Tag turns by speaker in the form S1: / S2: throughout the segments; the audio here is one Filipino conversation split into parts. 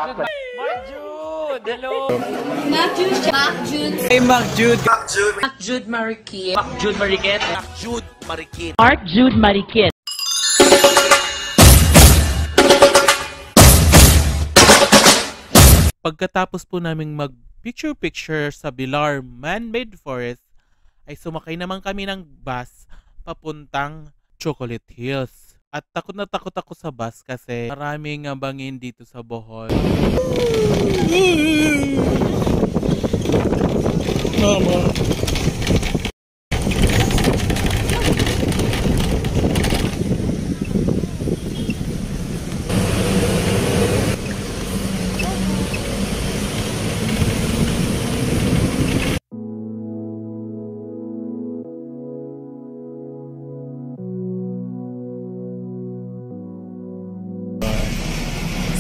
S1: Mark Jude! Hello!
S2: Mark Jude. Mark Jude.
S1: Hey, Mark Jude!
S2: Mark Jude Marikit.
S1: Mark Jude Marikit! Mark Jude Marikit!
S3: Mark Jude Marikit.
S4: Pagkatapos po naming mag-picture-picture sa Bilar Man-Made Forest, ay sumakay naman kami ng bus papuntang Chocolate Hills. At takot na takot ako sa bus kasi maraming bangin dito sa Bohol. Mama.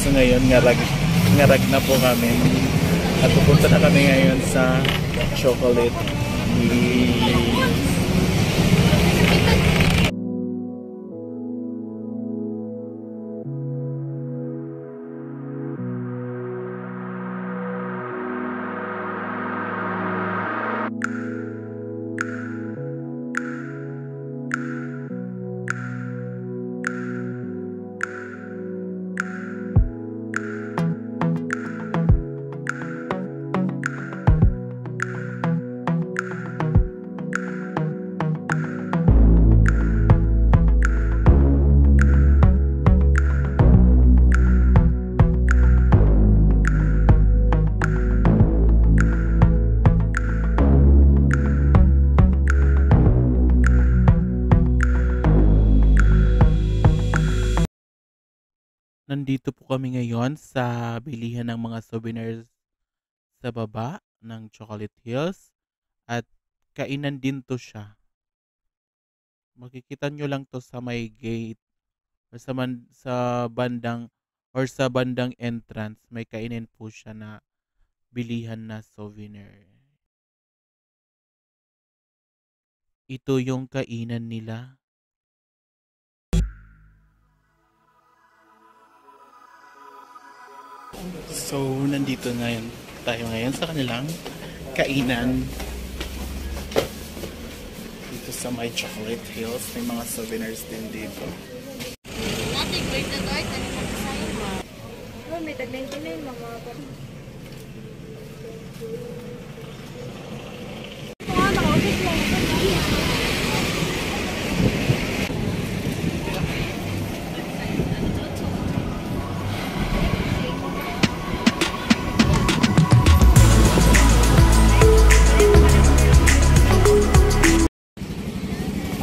S4: So ngayon, ngarag na po kami. At pupunta na kami ngayon sa Chocolate Hills. Nandito po kami ngayon sa bilihan ng mga souvenirs sa baba ng Chocolate Hills at kainan din to siya. Makikita nyo lang to sa may gate or sa bandang entrance. May kainin po siya na bilihan na souvenir. Ito yung kainan nila. So, nandito tayo ngayon sa kanilang kainan. Dito sa may Chocolate Hills, may mga souvenirs din dito.
S2: Nothing great na dark. Ano mo sa iyo ba? Oh, may tag-99 mga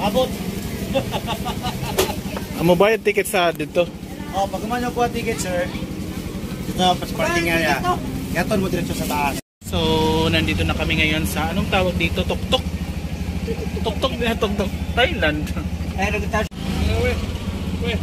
S4: Abot! Amo bayad ticket sa dito?
S5: Oh, pag kumain po ang ticket, sir. Dito na pas parking area. Yaton mo diretso sa taas.
S4: So, nandito na kami ngayon sa anong tawag dito? Tuktok? Tuktok na Tuktok. Thailand.
S5: Ay, nagtaas.
S4: Weh.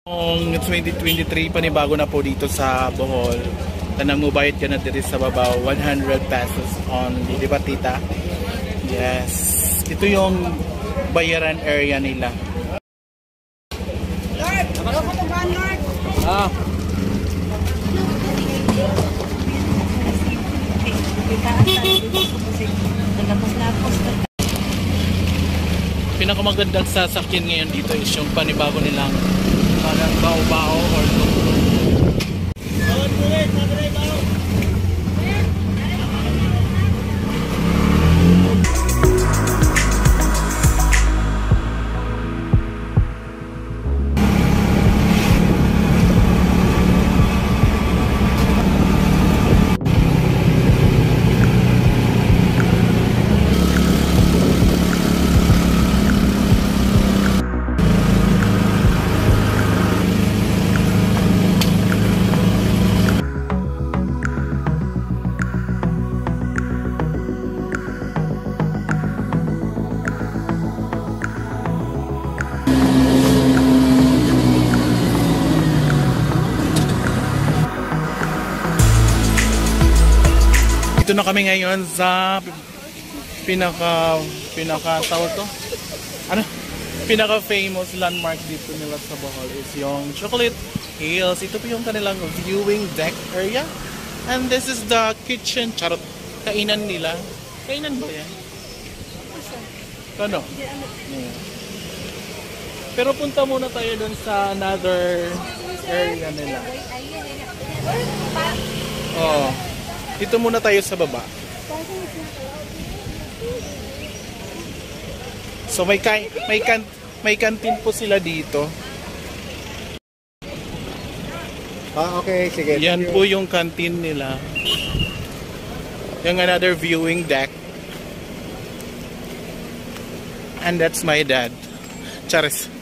S4: Noong 2023, panibago na po dito sa Bohol. Tanang mo bayad ka na dito sa babaw, 100 pesos only. Di ba, tita? Yes. Ito yung bayaran area nila.
S2: Lord! Ano ka ba, Lord?
S4: Ah. Pinakamagandang sasakyan ngayon dito is yung panibago nilang parang bao-bao or tuk-tuk. Dito na kami ngayon sa pinaka tawag to? Ano? Pinaka famous landmark dito nila sa Bohol is yung Chocolate Hills. Ito po yung kanilang viewing deck area. And this is the kitchen. Charot. Kainan nila. Kainan ba yan? Ano? Yeah. Pero punta muna tayo dun sa another area nila. Oh. Dito muna tayo sa baba. So may canteen po sila dito.
S5: Okay, sige.
S4: Yan po yung canteen nila. Yung another viewing deck. And that's my dad. Charis.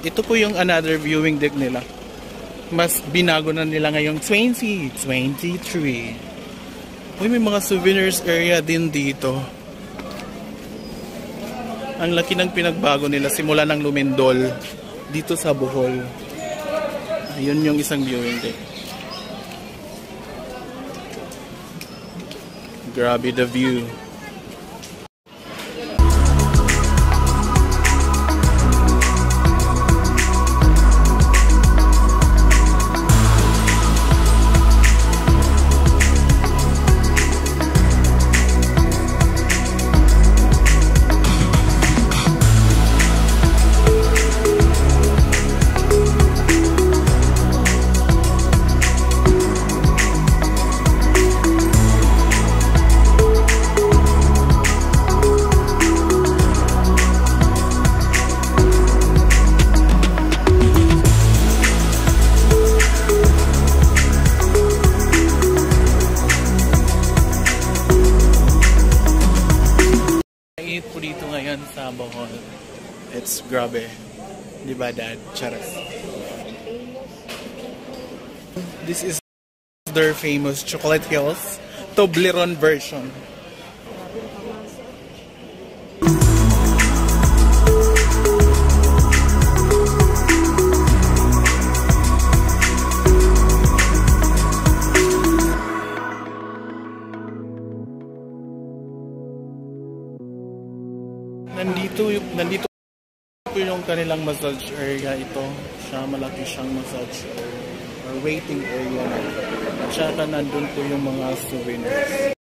S4: Ito po yung another viewing deck nila. Mas binago na nila ngayong 2023. Uy, may mga souvenirs area din dito. Ang laki ng pinagbago nila simula ng Lumendol dito sa Bohol. Ayun yung isang viewing deck. Grabe the view. Po dito ngayon sa Bohol. It's grabe. Di ba, Dad? Charas. This is their famous Chocolate Hills Toblerone version. Nandito po yung kanilang massage area. Ito siya, malaki siyang massage area or waiting area na. At saka nandun po yung mga souvenirs.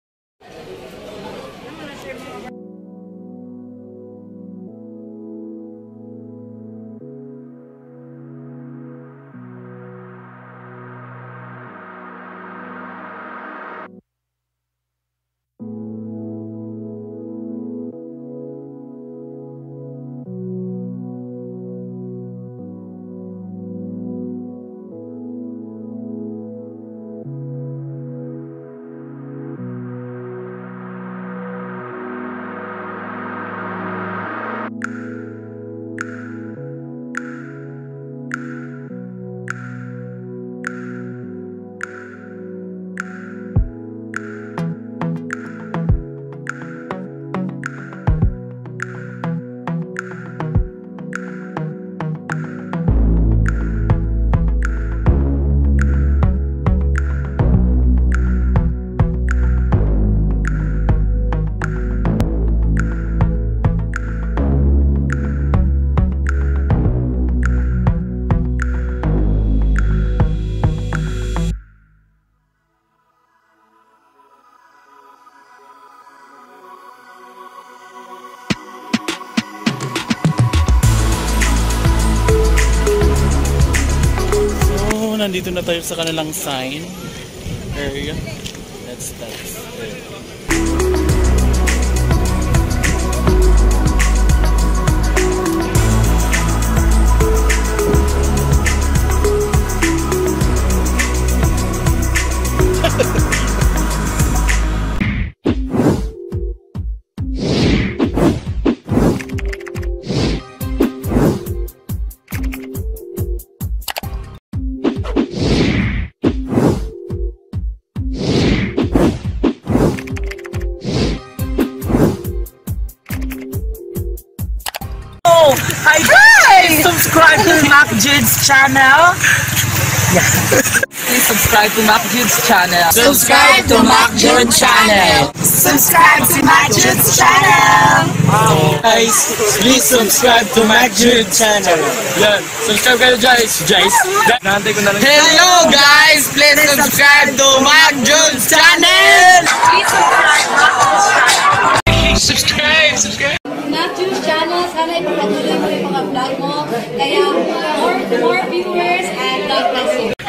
S4: Nandito na tayo sa kanilang sign area. That's it.
S3: Mac Jude's channel. Please subscribe to Mac Jude's channel. Subscribe to Mac Jude's channel. Subscribe to Mac Jude's channel.
S5: Guys, please subscribe to Mac Jude's channel.
S1: Yan. Subscribe kayo, guys. Nahantay ko na lang.
S3: Hello guys, please subscribe to Mac Jude's channel.
S1: Subscribe!
S2: Matthew's channel, sana ipapatuloy mo yung mga vlog mo. Kaya more viewers and God bless you.